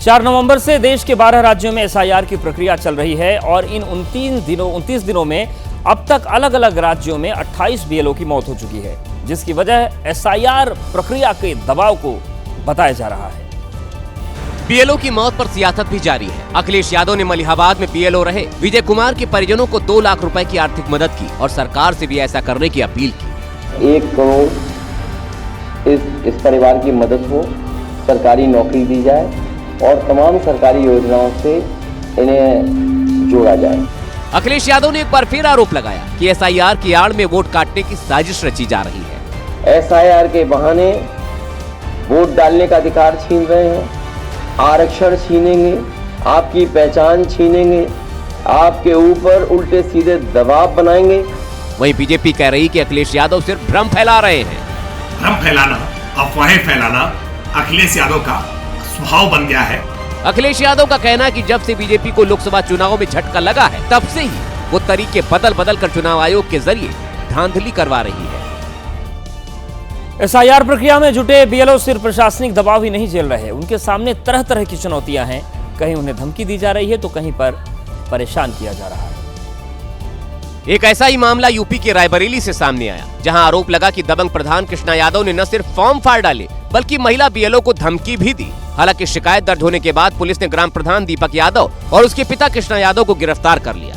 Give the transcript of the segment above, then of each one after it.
4 नवंबर से देश के 12 राज्यों में एसआईआर की प्रक्रिया चल रही है और इन 29 दिनों में अब तक अलग अलग राज्यों में 28 बीएलओ की मौत हो चुकी है, जिसकी वजह एसआईआर प्रक्रिया के दबाव को बताया जा रहा है। बीएलओ की मौत पर सियासत भी जारी है। अखिलेश यादव ने मलिहाबाद में बीएलओ रहे विजय कुमार के परिजनों को 2 लाख रुपए की आर्थिक मदद की और सरकार से भी ऐसा करने की अपील की। 1 करोड़ इस परिवार की मदद हो, सरकारी नौकरी दी जाए और तमाम सरकारी योजनाओं से इन्हें जोड़ा जाए। अखिलेश यादव ने एक बार फिर आरोप लगाया कि एसआईआर की आड़ में वोट काटने की साजिश रची जा रही है। एसआईआर के बहाने वोट डालने का अधिकार छीन रहे हैं, आरक्षण छीनेंगे, आपकी पहचान छीनेंगे, आपके ऊपर उल्टे सीधे दबाव बनाएंगे। वहीं बीजेपी कह रही कि अखिलेश यादव सिर्फ भ्रम फैला रहे हैं। भ्रम फैलाना, अफवाहें फैलाना अखिलेश यादव का स्वभाव बन गया है। अखिलेश यादव का कहना है कि जब से बीजेपी को लोकसभा चुनाव में झटका लगा है, तब से ही वो तरीके बदल बदल कर चुनाव आयोग के जरिए धांधली करवा रही है। एसआईआर प्रक्रिया में जुटे बीएलओ सिर्फ प्रशासनिक दबाव ही नहीं झेल रहे, उनके सामने तरह तरह की चुनौतियां हैं। कहीं उन्हें धमकी दी जा रही है तो कहीं पर परेशान किया जा रहा है। एक ऐसा ही मामला यूपी के रायबरेली से सामने आया, जहां आरोप लगा कि दबंग प्रधान कृष्णा यादव ने न सिर्फ फॉर्म फाड़ डाले बल्कि महिला बीएलओ को धमकी भी दी। हालांकि शिकायत दर्ज होने के बाद पुलिस ने ग्राम प्रधान दीपक यादव और उसके पिता कृष्णा यादव को गिरफ्तार कर लिया।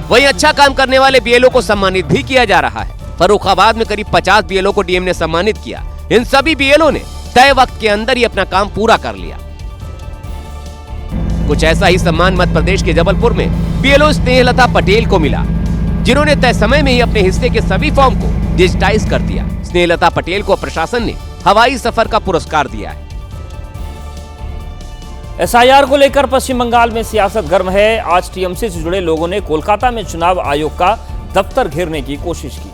वहीं अच्छा काम करने वाले बीएलओ को सम्मानित भी किया जा रहा है। फर्रुखाबाद में करीब 50 बीएलओ को डीएम ने सम्मानित किया। इन सभी बीएलओ ने तय वक्त के अंदर ही अपना काम पूरा कर लिया। कुछ ऐसा ही सम्मान मध्य प्रदेश के जबलपुर में बीएलओ स्नेहलता पटेल को मिला, जिन्होंने तय समय में ही अपने हिस्से के सभी फॉर्म को डिजिटाइज कर दिया। स्नेहलता पटेल को प्रशासन ने हवाई सफर का पुरस्कार दिया है। एसआईआर को लेकर पश्चिम बंगाल में सियासत गर्म है। आज टीएमसी से जुड़े लोगों ने कोलकाता में चुनाव आयोग का दफ्तर घेरने की कोशिश की।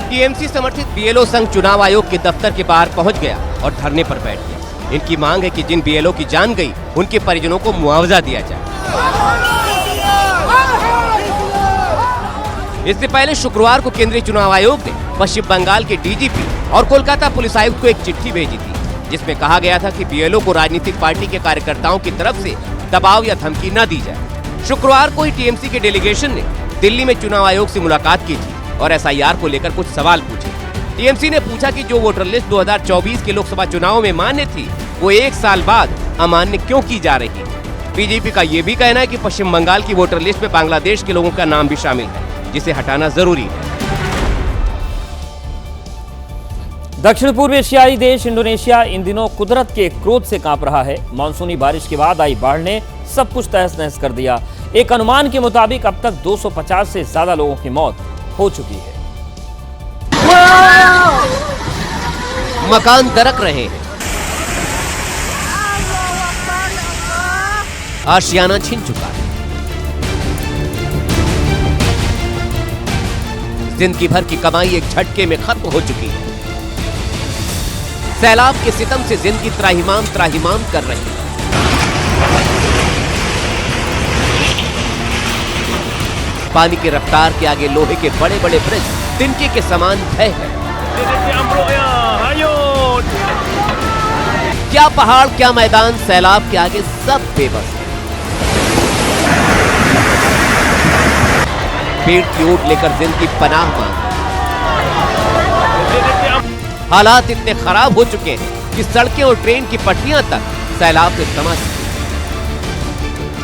टीएमसी समर्थित बीएलओ संघ चुनाव आयोग के दफ्तर के बाहर पहुंच गया और धरने पर बैठ गया। इनकी मांग है कि जिन बीएलओ की जान गई, उनके परिजनों को मुआवजा दिया जाए। इससे पहले शुक्रवार को केंद्रीय चुनाव आयोग ने पश्चिम बंगाल के डीजीपी और कोलकाता पुलिस आयुक्त को एक चिट्ठी भेजी थी, जिसमें कहा गया था कि बीएलओ को राजनीतिक पार्टी के कार्यकर्ताओं की तरफ से दबाव या धमकी न दी जाए। शुक्रवार को ही टीएमसी के डेलीगेशन ने दिल्ली में चुनाव आयोग से मुलाकात की थी और एसआईआर को लेकर कुछ सवाल पूछे। टीएमसी ने पूछा कि जो वोटर लिस्ट 2024 के लोकसभा चुनाव में मान्य थी, वो 1 साल बाद अमान्य क्यों की जा रही है। बीजेपी का ये भी कहना है कि पश्चिम बंगाल की वोटर लिस्ट में बांग्लादेश के लोगों का नाम भी शामिल है, जिसे हटाना जरूरी है। दक्षिण पूर्व एशियाई देश इंडोनेशिया इन दिनों कुदरत के क्रोध से कांप रहा है। मानसूनी बारिश के बाद आई बाढ़ ने सब कुछ तहस नहस कर दिया। एक अनुमान के मुताबिक अब तक 250 से ज्यादा लोगों की मौत हो चुकी है। मकान दरक रहे हैं, आशियाना छिन चुका है, जिंदगी भर की कमाई एक झटके में खत्म हो चुकी है। सैलाब के सितम से जिंदगी त्राहिमाम कर रही है। पानी की रफ्तार के आगे लोहे के बड़े बड़े ब्रिज तिनके के समान भय है। क्या पहाड़, क्या मैदान, सैलाब के आगे सब बेबस है। पेड़ की ओट लेकर जिंदगी पनाह मांग। हालात इतने खराब हो चुके हैं कि सड़कें और ट्रेन की पटरियां तक सैलाब से समा चुकी।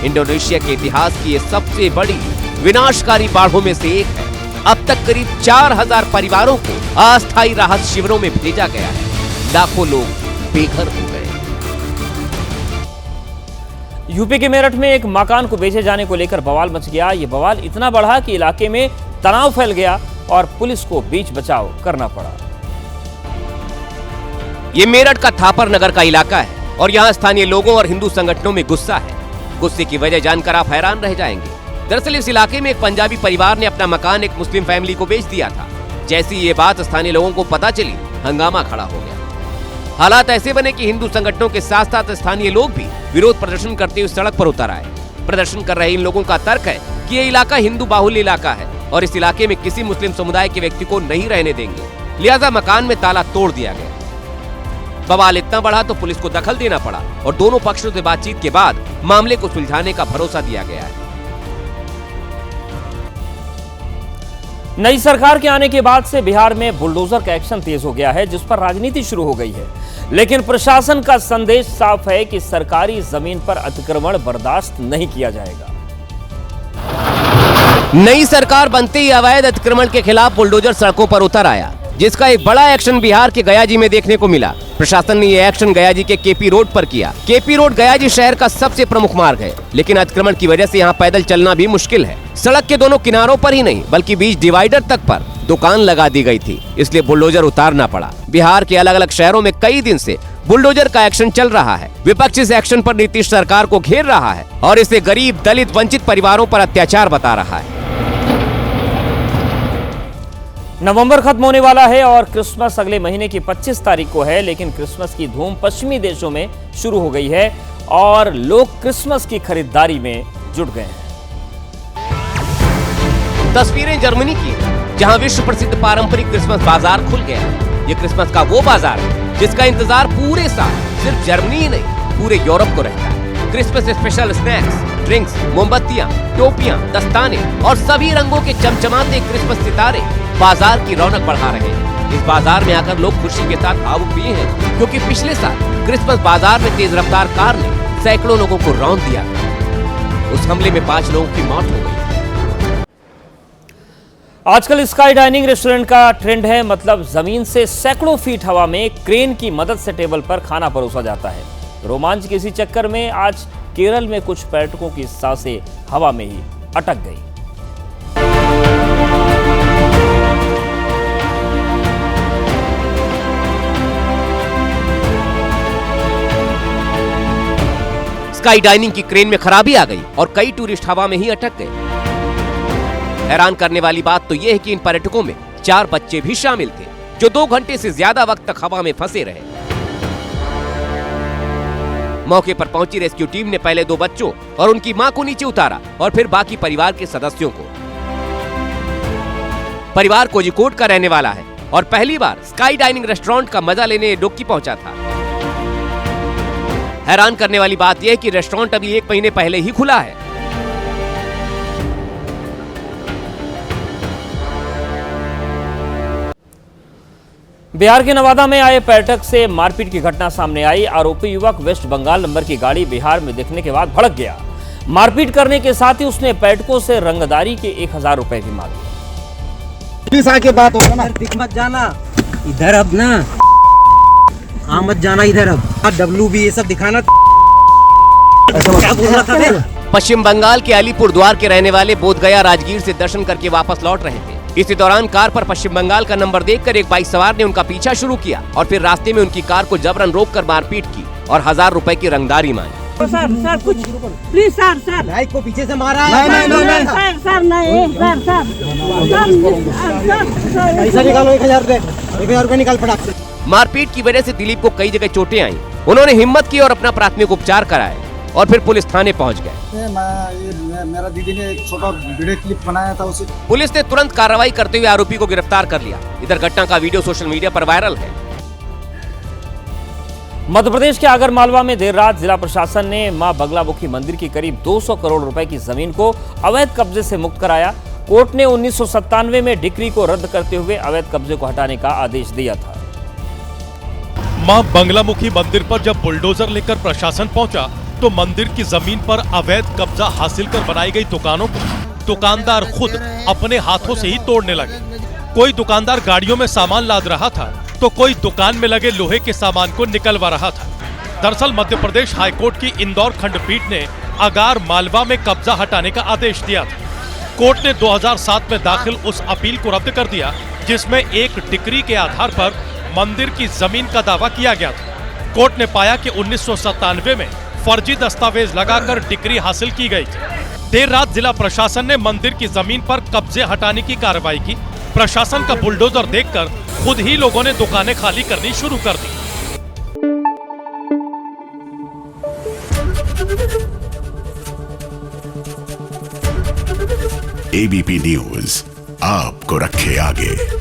इंडोनेशिया के इतिहास की यह सबसे बड़ी विनाशकारी बाढ़ों में से एक है। अब तक करीब 4000 परिवारों को अस्थायी राहत शिविरों में भेजा गया है। लाखों लोग बेघर हो गए। यूपी के मेरठ में एक मकान को बेचे जाने को लेकर बवाल मच गया। ये बवाल इतना बढ़ा कि इलाके में तनाव फैल गया और पुलिस को बीच बचाव करना पड़ा। ये मेरठ का थापर नगर का इलाका है और यहाँ स्थानीय लोगों और हिंदू संगठनों में गुस्सा है। गुस्से की वजह जानकर आप हैरान रह जाएंगे। दरअसल इस इलाके में एक पंजाबी परिवार ने अपना मकान एक मुस्लिम फैमिली को बेच दिया था। जैसी ये बात स्थानीय लोगों को पता चली, हंगामा खड़ा हो गया। हालात ऐसे बने कि हिंदू संगठनों के साथ साथ स्थानीय लोग भी विरोध प्रदर्शन करते हुए सड़क पर उतर आए। प्रदर्शन कर रहे इन लोगों का तर्क है कि ये इलाका हिंदू बाहुल्य इलाका है और इस इलाके में किसी मुस्लिम समुदाय के व्यक्ति को नहीं रहने देंगे। लिहाजा मकान में ताला तोड़ दिया गया। बवाल इतना बढ़ा तो पुलिस को दखल देना पड़ा और दोनों पक्षों से बातचीत के बाद मामले को सुलझाने का भरोसा दिया गया है। नई सरकार के आने के बाद से बिहार में बुलडोजर का एक्शन तेज हो गया है, जिस पर राजनीति शुरू हो गई है। लेकिन प्रशासन का संदेश साफ है कि सरकारी जमीन पर अतिक्रमण बर्दाश्त नहीं किया जाएगा। नई सरकार बनते ही अवैध अतिक्रमण के खिलाफ बुलडोजर सड़कों पर उतर आया, जिसका एक बड़ा एक्शन बिहार के गयाजी में देखने को मिला। प्रशासन ने यह एक्शन गयाजी के केपी रोड पर किया। केपी रोड गयाजी शहर का सबसे प्रमुख मार्ग है, लेकिन अतिक्रमण की वजह से यहाँ पैदल चलना भी मुश्किल है। सड़क के दोनों किनारों पर ही नहीं बल्कि बीच डिवाइडर तक पर दुकान लगा दी गई थी, इसलिए बुलडोजर उतारना पड़ा। बिहार के अलग अलग शहरों में कई दिन से बुलडोजर का एक्शन चल रहा है। विपक्ष इस एक्शन पर नीतीश सरकार को घेर रहा है और इसे गरीब, दलित, वंचित परिवारों पर अत्याचार बता रहा है। नवंबर खत्म होने वाला है और क्रिसमस अगले महीने की 25 तारीख को है, लेकिन क्रिसमस की धूम पश्चिमी देशों में शुरू हो गई है और लोग क्रिसमस की खरीदारी में जुट गए हैं। तस्वीरें जर्मनी की, जहां विश्व प्रसिद्ध पारंपरिक क्रिसमस बाजार खुल गया है। ये क्रिसमस का वो बाजार है जिसका इंतजार पूरे साल सिर्फ जर्मनी ही नहीं पूरे यूरोप को रहता है। क्रिसमस स्पेशल स्नैक्स, ड्रिंक्स, मोमबत्तियां, टोपियां, दस्ताने और सभी रंगों के चमचमाते क्रिसमस सितारे बाजार की रौनक बढ़ा रहे हैं। इस बाजार में आकर लोग खुशी के साथ भावुक भी हैं, क्योंकि पिछले साल क्रिसमस बाजार में तेज रफ्तार कार ने सैकड़ों लोगों को रौंद दिया था। उस हमले में 5 लोगों की मौत हो गई। आजकल स्काई डाइनिंग रेस्टोरेंट का ट्रेंड है, मतलब जमीन से सैकड़ों फीट हवा में क्रेन की मदद से टेबल पर खाना परोसा जाता है। रोमांच के इसी चक्कर में आज केरल में कुछ पर्यटकों की सांसें हवा में ही अटक गई। स्काई डाइनिंग की क्रेन में खराबी आ गई और कई टूरिस्ट हवा में ही अटक गए। हैरान करने वाली बात तो यह है कि इन पर्यटकों में 4 बच्चे भी शामिल थे, जो 2 घंटे से ज्यादा वक्त तक हवा में फंसे रहे। मौके पर पहुंची रेस्क्यू टीम ने पहले 2 बच्चों और उनकी मां को नीचे उतारा और फिर बाकी परिवार के सदस्यों को। परिवार कोझिकोड का रहने वाला है और पहली बार स्काई डाइनिंग रेस्टोरेंट का मजा लेने इडुक्की पहुंचा था। हैरान करने वाली बात यह है कि रेस्टोरेंट अभी 1 महीने पहले ही खुला है। बिहार के नवादा में आए पर्यटक से मारपीट की घटना सामने आई। आरोपी युवक वेस्ट बंगाल नंबर की गाड़ी बिहार में देखने के बाद भड़क गया। मारपीट करने के साथ ही उसने पर्यटकों से रंगदारी के 1000 रुपए भी मांगे। पुलिस आके बात होगा ना, मत जाना इधर, अब ना मत जाना इधर, अब डब्ल्यू भी ये सब दिखाना। क्या बोल रहा था? पश्चिम बंगाल के अलीपुरद्वार के रहने वाले बोधगया राजगीर से दर्शन करके वापस लौट रहे थे। इसी दौरान कार पर पश्चिम बंगाल का नंबर देखकर एक बाइक सवार ने उनका पीछा शुरू किया और फिर रास्ते में उनकी कार को जबरन रोककर मारपीट की और 1000 रुपए की रंगदारी मांगी। सर कुछ प्लीज सर बाइक को पीछे से मारा है। सर नहीं पैसा निकालो 1000 रुपए निकाल पड़ा। मारपीट की वजह से दिलीप को कई जगह चोटें आई। उन्होंने हिम्मत की और अपना प्राथमिक उपचार कराया और फिर पुलिस थाने पहुंच गए। मेरा दीदी ने एक छोटा वीडियो क्लिप बनाया था, उसे पुलिस ने तुरंत कार्रवाई करते हुए आरोपी को गिरफ्तार कर लिया। इधर घटना का वीडियो सोशल मीडिया पर वायरल है। मध्य प्रदेश के आगरमालवा में देर रात जिला प्रशासन ने मां बगलामुखी मंदिर की करीब 200 करोड़ रुपए की जमीन को अवैध कब्जे से मुक्त कराया। कोर्ट ने 1997 में डिक्री को रद्द करते हुए अवैध कब्जे को हटाने का आदेश दिया था। मां बगलामुखी मंदिर पर जब बुलडोजर लेकर प्रशासन पहुंचा तो मंदिर की जमीन पर अवैध कब्जा हासिल कर बनाई गई दुकानों को दुकानदार खुद अपने हाथों से ही तोड़ने लगे। कोई दुकानदार गाड़ियों में सामान लाद रहा था तो कोई दुकान में लगे लोहे के सामान को निकलवा रहा था। दरअसल मध्य प्रदेश हाईकोर्ट की इंदौर खंडपीठ ने आगर मालवा में कब्जा हटाने का आदेश दिया था। कोर्ट ने 2007 में दाखिल उस अपील को रद्द कर दिया जिसमें एक डिक्री के आधार पर मंदिर की जमीन का दावा किया गया था। कोर्ट ने पाया कि 1997 में फर्जी दस्तावेज लगाकर डिक्री हासिल की गई थी। देर रात जिला प्रशासन ने मंदिर की जमीन पर कब्जे हटाने की कार्रवाई की। प्रशासन का बुलडोजर देखकर खुद ही लोगों ने दुकानें खाली करनी शुरू कर दी। ABP News, आपको रखे आगे।